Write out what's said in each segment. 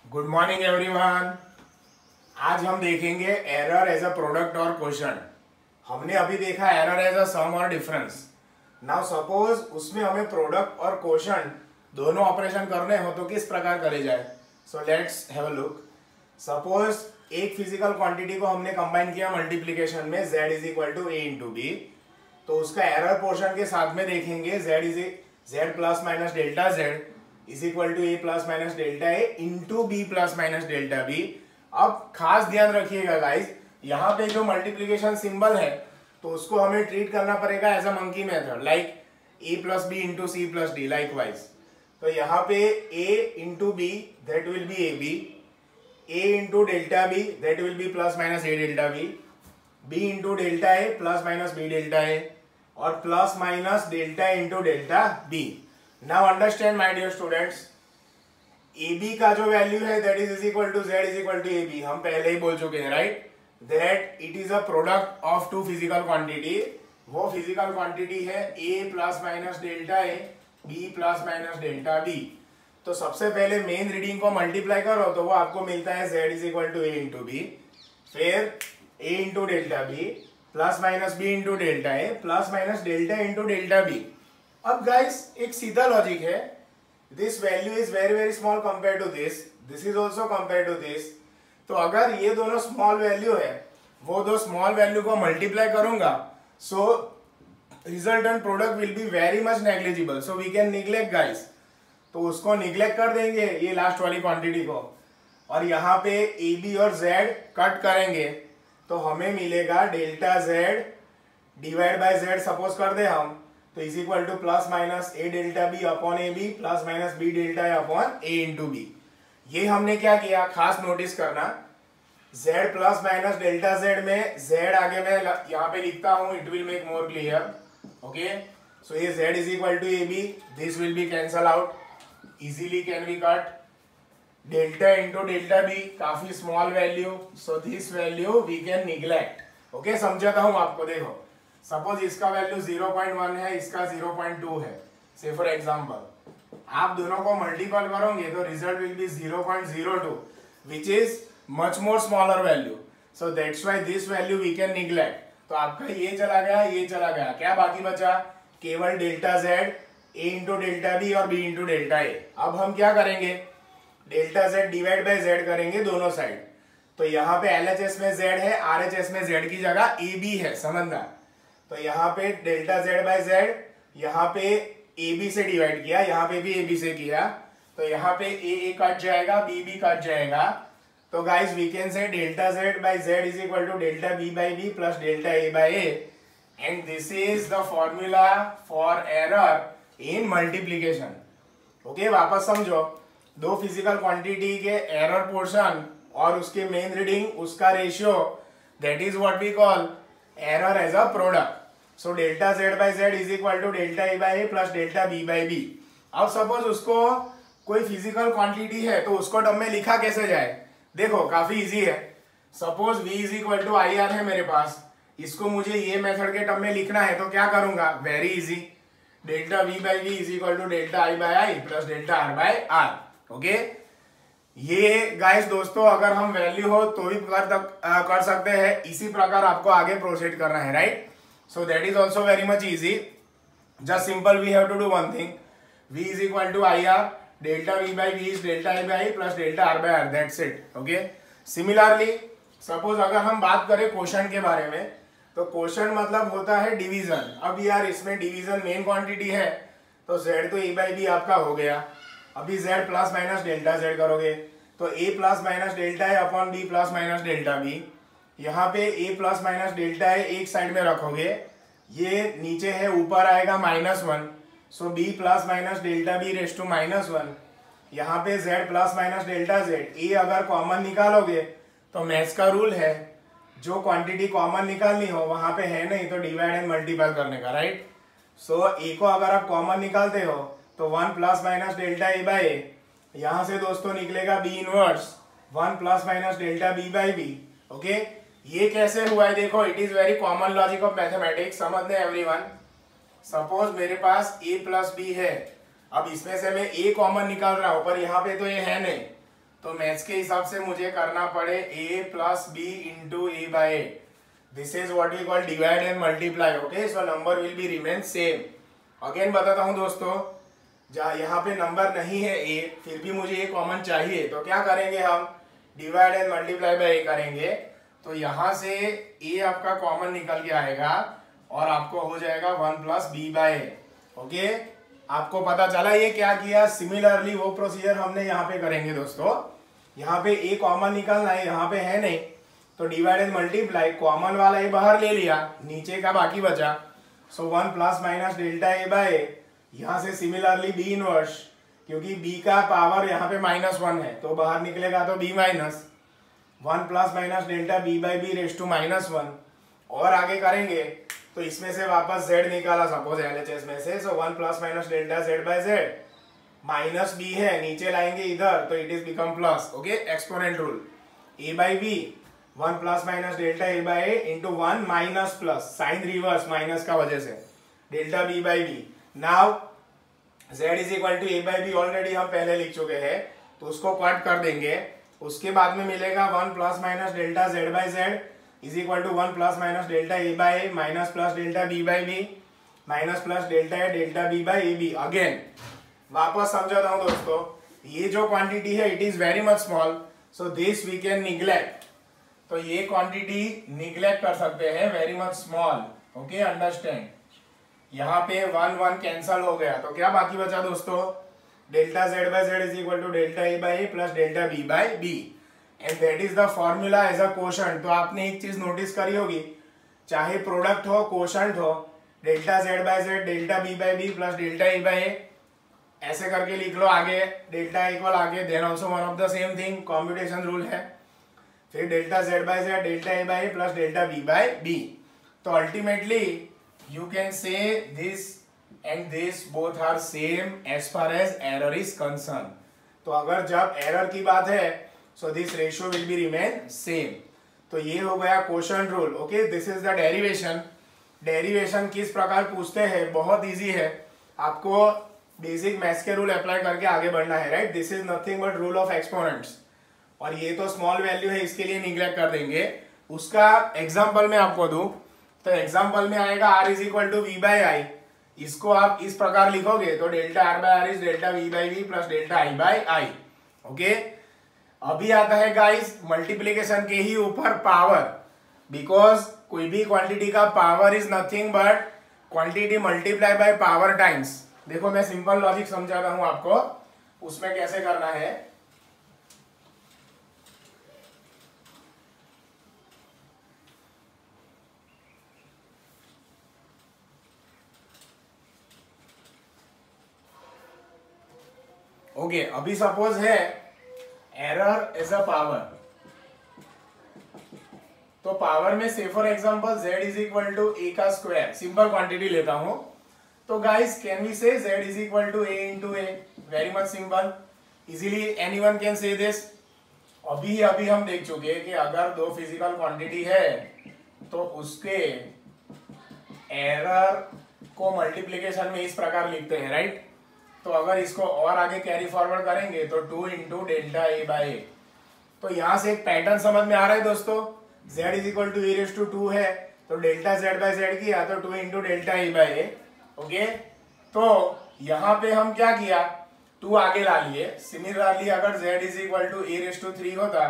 Good morning everyone. आज हम देखेंगे एरर एज अ प्रोडक्ट और क्वेश्चन। हमने अभी देखा एरर एज अ सम और डिफरेंस। नाउ सपोज उसमें हमें प्रोडक्ट और क्वेश्चन दोनों ऑपरेशन करने हो तो किस प्रकार करे जाए। So let's have a look. Suppose एक फिजिकल क्वांटिटी को हमने कंबाइन किया मल्टीप्लीकेशन में z is equal to A into B, तो उसका एरर पोर्शन के साथ में देखेंगे z plus minus delta z is equal to A plus minus delta A into B plus minus delta B. अब खास ध्यान रखिएगा गाइस, यहाँ पे जो मल्टीप्लीकेशन सिंबल है तो उसको हमें ट्रीट करना पड़ेगा as a monkey method, like A plus B into C plus D like wise. तो यहाँ पे a into B that will be A B, a into delta B that will be plus minus A delta B, b into delta A plus minus B delta A, और plus minus delta into delta B. Now understand my dear students, AB का जो value है that is equal to z is equal to AB, हम पहले ही बोल चुके हैं right, that it is a product of two physical quantity. वो फिजिकल क्वांटिटी है A plus minus delta A, B plus minus delta B. तो सबसे पहले मेन रीडिंग को मल्टीप्लाई करो तो वो आपको मिलता है z is equal to A into B, फिर A into delta B plus minus B into delta A plus minus delta into delta B. अब गाइस एक सीधा लॉजिक है, this value is very very small compare to this, this is also compare to this. तो अगर ये दोनों small value है, वो दो स्मॉल वैल्यू को मल्टीप्लाई करूंगा, so resultant product will be very much negligible, so we can neglect guys. तो उसको निग्लेक्ट कर देंगे ये लास्ट वाली क्वांटिटी को, और यहाँ पे ए बी और जेड कट करेंगे तो हमें मिलेगा delta Z divide by Z suppose कर दे हम, तो is equal to plus minus A delta B upon A B plus minus B delta A upon A into B. ये हमने क्या किया, खास नोटिस करना, z plus minus delta z में z आगे मैं यहाँ पे लिखता हूँ, it will make more clear. Okay, सो ये z is equal to A B, this will be cancel out, easily can be cut. Delta into delta B काफी small value, so this value we can neglect. Okay, समझाता हूँ आपको। देखो suppose इसका value 0.1 है, इसका 0.2 है, से फॉर एग्जांपल आप दोनों को मल्टीपल करोगे तो result will be 0.02 which is much more smaller value, so that's why this value we can neglect. तो आपका ये चला गया, ये चला गया, क्या बाकी बचा, केवल डेल्टा जेड, ए इंटू डेल्टा बी और बी इंटू डेल्टा ए। अब हम क्या करेंगे, delta Z divide by Z करेंगे दोनों साइड। तो यहाँ पे LHS में जेड है, RHS में जेड की जगह ए बी है, समझना। तो यहाँ पे डेल्टा जेड बाय जेड, यहाँ पे ए बी से डिवाइड किया, यहाँ पे भी ए बी से किया, तो यहाँ पे ए कट जाएगा, बी बी कट जाएगा। तो guys we can say delta Z by Z is equal to delta B by B plus delta A by A, and this is the formula for error in multiplication. Okay, वापस समझो, दो physical quantity के error portion और उसके main reading, उसका ratio, that is what we call error as a product. So delta Z by Z is equal to delta A by A plus delta B by B. अब suppose उसको कोई physical quantity है तो उसको term में लिखा कैसे जाए, देखो काफी इजी है। Suppose v is equal to I R है मेरे पास, इसको मुझे ये मेथड के टर्म में लिखना है तो क्या करूंगा, very easy, delta v by v is equal to delta I by I plus delta R by R. Okay, ये गाइस दोस्तों अगर हम वैल्यू हो तो भी कर सकते हैं, इसी प्रकार आपको आगे प्रोसीड करना है right. So that is also very much easy, just simple we have to do one thing, v is equal to I R, delta v by v is delta I by I plus delta R by R, that's it. Okay, similarly suppose अगर हम बात करें question के बारे में, तो question मतलब होता है डिवीजन। अब यार इसमें डिवीजन मेन क्वांटिटी है तो z तो a बाई बी आपका हो गया, अभी z plus minus delta z करोगे तो a प्लस माइनस डेल्टा है upon b plus minus delta b। यहाँ पे a प्लस माइनस डेल्टा है एक साइड में रखोगे, ये नीचे है, ऊपर आएगा -1, so b plus minus delta b raise to -1। यहाँ पे z plus minus delta z, a अगर कॉमन निकालोगे तो मैथ्स का रूल है, जो क्वांटिटी कॉमन निकालनी हो वहां पे है नहीं तो डिवाइड एंड मल्टीपल करने का राइट। सो a को अगर आप कॉमन निकालते हो तो 1 plus minus delta A by A, यहां से दोस्तों निकलेगा b inverse 1 plus minus delta b by B. Okay, ये कैसे हुआ है देखो, it is very common logic of mathematics, समझ लें एवरीवन। सपोज मेरे पास a प्लस बी है, अब इसमें से मैं a कॉमन निकाल रहा हूं, पर यहाँ पे तो ये है नहीं, तो मैथ्स के हिसाब से मुझे करना पड़े a plus B into A by A. This is what we call divide and multiply. Okay, so number will be remain same. Again बताता हूं दोस्तों, जहाँ यहाँ पे नंबर नहीं है a, फिर भी मुझे a कॉमन चाहिए, तो क्या करेंगे हम, divide and multiply by a करेंगे. तो यहाँ से a आपका कॉमन निकल के आएगा और आपको हो जाएगा 1 प्लस बी बाय ए. ओके, आपको पता चला ये क्या किया. सिमिलरली वो प्रोसीजर हमने यहाँ पे करेंगे दोस्तों. यहाँ पे a कॉमन निकलना है, यहाँ पे है नहीं, तो डिवाइड एंड मल्टीप्लाई, कॉमन वाला a बाहर ले लिया, नीचे का बाकी बचा. So 1 plus minus delta A by A. यहाँ से सिमिलरली बी इनवर्स, क्योंकि b का पावर यहाँ पे -1 है, तो बाहर निकलेगा तो b minus 1 plus minus delta B by B raise to -1. और आगे करेंगे तो इसमें से वापस z निकाला सपोज LHS में से, so 1 plus minus delta z by z, minus b है, नीचे लाएंगे इधर तो it is become plus. Okay, exponent rule, a by b 1 plus minus delta a by a into 1 minus plus, sign reverse minus का वजह से, delta b by b. Now z is equal to a by b already हम पहले लिख चुके हैं, तो उसको कट कर देंगे. उसके बाद में मिलेगा 1 plus minus delta z by z is equal to 1 plus minus delta a by a minus plus delta b by b minus plus delta a delta b by a b. Again वापस समझाता हूं दोस्तों, ये जो quantity है it is very much small, so this we can neglect. तो ये quantity neglect कर सकते हैं, very much small. Okay, understand. यहाँ पे 1 1 कैंसल हो गया, तो क्या बाकी बचा दोस्तों, delta z by z is equal to delta a by a plus delta b by b, and that is the formula as a quotient. तो आपने एक चीज नोटिस करी होगी, चाहे प्रोडक्ट हो कोशंट हो, delta z by z delta b by b plus delta a by a, ऐसे करके लिख लो. आगे डेल्टा इक्वल आगे, then also one of the same thing, computation rule है. फिर delta z by z delta a by a plus delta b by b. तो ultimately you can say this and this both are same as far as error is concerned. तो अगर जब error की बात है, so this ratio will be remain same. तो ये हो गया quotient rule. Okay, this is the derivation. Derivation किस प्रकार पूछते हैं, बहुत easy है, आपको basic maths के rule apply करके आगे बढ़ना है, right? This is nothing but rule of exponents. और ये तो small value है, इसके लिए neglect कर देंगे. उसका example मैं आपको दूं, तो example में आएगा r is equal to v by i. इसको आप इस प्रकार लिखोगे तो delta R by R is delta V by V plus delta I by I. Okay, अभी आता है गाइस मल्टीप्लीकेशन के ही ऊपर पावर, बिकॉज कोई भी क्वांटिटी का power is nothing but quantity multiply by power times. देखो मैं सिंपल लॉजिक समझाता हूं आपको, उसमें कैसे करना है. ओके, अभी सपोज है एरर एज अ पावर, तो पावर में से for example z is equal to a का स्क्वायर, सिंपल क्वांटिटी लेता हूं, तो guys can we say z is equal to a into a, very much simple, easily anyone can say this. अभी हम देख चुके हैं कि अगर दो फिजिकल क्वांटिटी है तो उसके एरर को मल्टीप्लीकेशन में इस प्रकार लिखते हैं, राइट. तो अगर इसको और आगे कैरी फॉरवर्ड करेंगे तो 2 इंटू डेल्टा ए बाई ए. तो यहां से एक पैटर्न समझ में आ रहा है दोस्तों, z is equal to e raise to 2 है, तो डेल्टा z बाई z किया तो 2 into delta A by A. Okay, तो यहाँ पे हम क्या किया, 2 आगे ला लिए. सिमिलरली अगर z is equal to e raise to 3 होता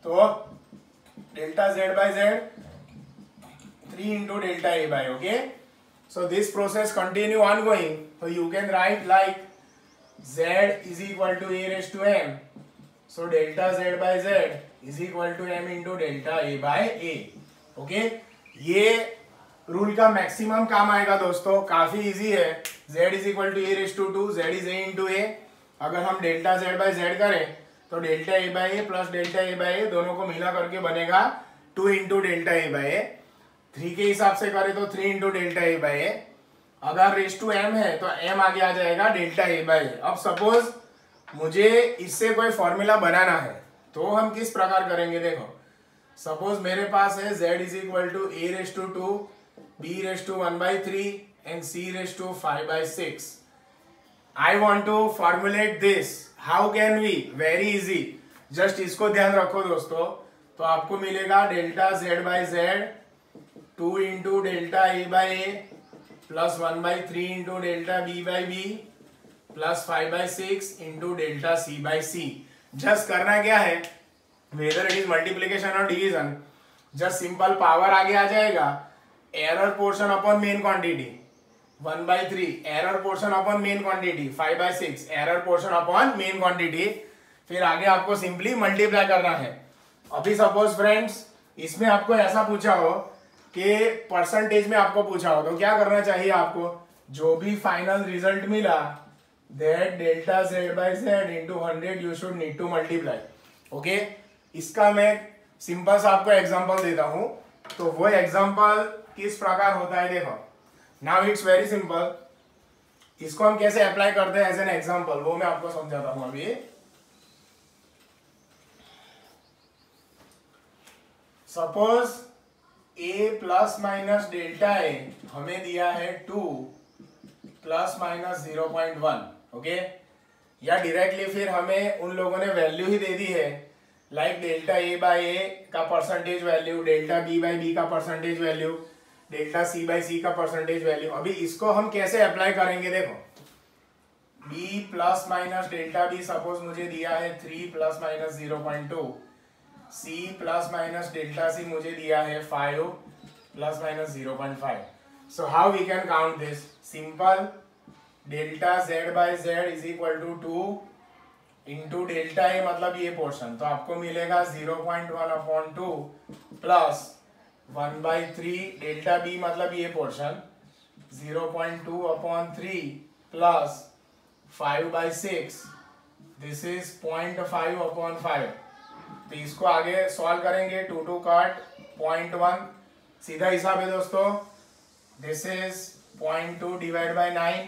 तो delta z by z 3 into delta A by. Okay, so this process continue ongoing, so you can write like z is equal to a raised to m, so delta z by z is equal to m into delta a by a. okay, ये rule का maximum काम आएगा दोस्तों, काफी easy है. z is equal to a raised to 2, z is a into a. अगर हम delta z by z करें तो delta a by a plus delta a by a दोनों को मिला करके बनेगा 2 into delta a by a. 3 के हिसाब से करें तो 3 इंटू डेल्टा ए बाई ए. अगर रेस टू एम है तो एम आगे आ जाएगा डेल्टा ए बाई ए. अब सपोज मुझे इससे कोई फॉर्मूला बनाना है तो हम किस प्रकार करेंगे, देखो सपोज मेरे पास है z is equal to A raise to 2 B raise to 1 by 3 and c raised to 5/6. I want to formulate this. How can we? Very easy. Just इसको ध्यान रखो दोस्तों, तो आपको मिलेगा delta z/z 2 into delta a/a plus 1/3 into delta b/b plus 5/6 into delta c/c. Just करना क्या है, वेदर इट इज मल्टीप्लीकेशन और डिवीजन, जस्ट सिंपल पावर आगे आ जाएगा, error portion upon main quantity 1/3, error portion upon main quantity 5/6, error portion upon main quantity, फिर आगे आपको simply multiply करना है. अभी सपोज फ्रेंड्स इसमें आपको ऐसा पूछा हो कि परसेंटेज में आपको पूछा हो, तो क्या करना चाहिए आपको, जो भी फाइनल रिजल्ट मिला that delta z/z into 100 you should need to multiply. Okay, इसका मैं सिंपल सा आपको एग्जांपल देता हूं. तो वो एग्जांपल किस प्रकार होता है देखो. Now it's very simple. इसको हम कैसे अप्लाई करते हैं एज एन एग्जांपल, वो मैं आपको समझाता हूं. अभी suppose a plus minus delta a हमें दिया है 2 प्लस माइनस 0.1. ओके, या डायरेक्टली फिर हमें उन लोगों ने वैल्यू ही दे दी है, लाइक डेल्टा a/a का परसेंटेज वैल्यू, डेल्टा b/b का परसेंटेज वैल्यू, डेल्टा c/c का परसेंटेज वैल्यू. अभी इसको हम कैसे अप्लाई करेंगे देखो. b plus minus delta b suppose मुझे दिया है 3 plus minus 0.2, c plus minus delta c मुझे दिया है 5 plus minus 0.5. So how we can count this. Simple, delta z/z is equal to 2 into delta a मतलब ये पोर्शन, तो आपको मिलेगा 0.1/2 प्लस 1/3 डेल्टा b मतलब ये पोर्शन 0.2/3 प्लस 5/6, दिस इज 0.5/5. तो इसको आगे सॉल्व करेंगे, 2 काट 0.1, सीधा हिसाब है दोस्तों. This is 0.2 divide by 9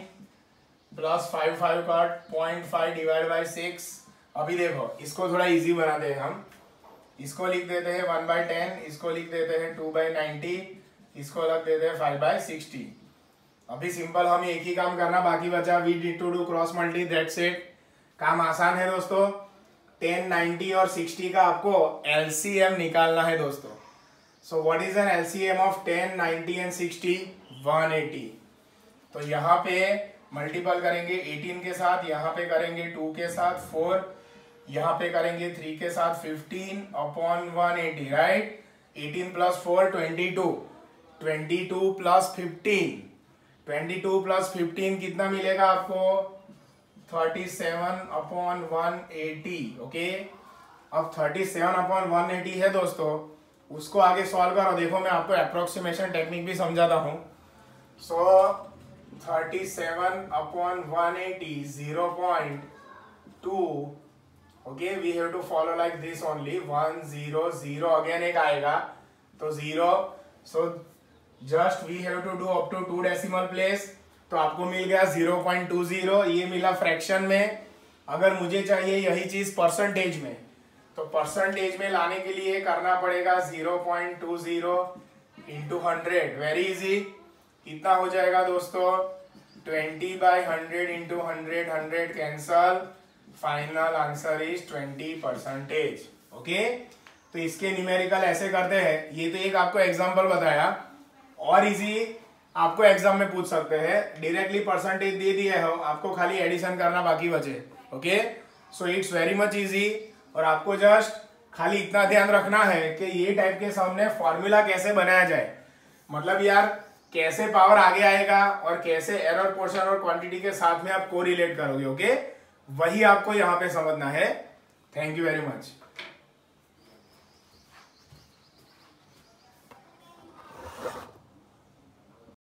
plus 5 काट 0.5 डिवाइड बाय 6. अभी देखो इसको थोड़ा इजी बनाते हैं हम. इसको लिख देते हैं 1/10, इसको लिख देते हैं 2/90, इसको रख देते हैं 5/60. अभी सिंपल हम एक ही काम करना बाकी बचा. We need to do cross multi, that's it. काम आसान है दोस्तों. 10, 90 और 60 का आपको LCM निकालना है दोस्तों. So what is an LCM of 10, 90 and 60? 180. तो यहाँ पे मल्टीपल करेंगे 18 के साथ, यहाँ पे करेंगे 2 के साथ 4, यहाँ पे करेंगे 3 के साथ 15/180, राइट. 18 प्लस 4 22, 22 प्लस 15, 22 प्लस 15 कितना मिलेगा आपको? 37/180. ओके, अब 37/180 है दोस्तों, उसको आगे सॉल्व करो. देखो मैं आपको अप्रोक्सीमेशन टेक्निक भी समझाता हूँ. So 37/180 0.2. Okay, we have to follow like this only. 1 0 0 again एक आएगा तो 0. So just we have to do up to 2 decimal place. तो आपको मिल गया 0.20. ये मिला फ्रैक्शन में. अगर मुझे चाहिए यही चीज परसेंटेज में, तो परसेंटेज में लाने के लिए करना पड़ेगा 0.20 इंटू 100. Very easy. कितना हो जाएगा दोस्तों? 20/100 into 100, 100 cancel. Final answer is 20%. Okay, तो इसके न्यूमेरिकल ऐसे करते हैं. ये तो एक आपको एग्जांपल बताया. और इजी आपको एग्जाम में पूछ सकते हैं. डायरेक्टली परसेंटेज दे दिया है, आपको खाली एडिशन करना बाकी बचे. Okay, so it's very much easy. और आपको जस्ट खाली इतना ध्यान रखना है कि ये टाइप के सामने फॉर्मूला कैसे बनाया जाए. मतलब यार कैसे पावर आगे आएगा और कैसे एरर पोर्शन और क्वांटिटी के साथ में आप कोरिलेट करोगे. ओके, वही आपको यहाँ पे समझना है. Thank you very much.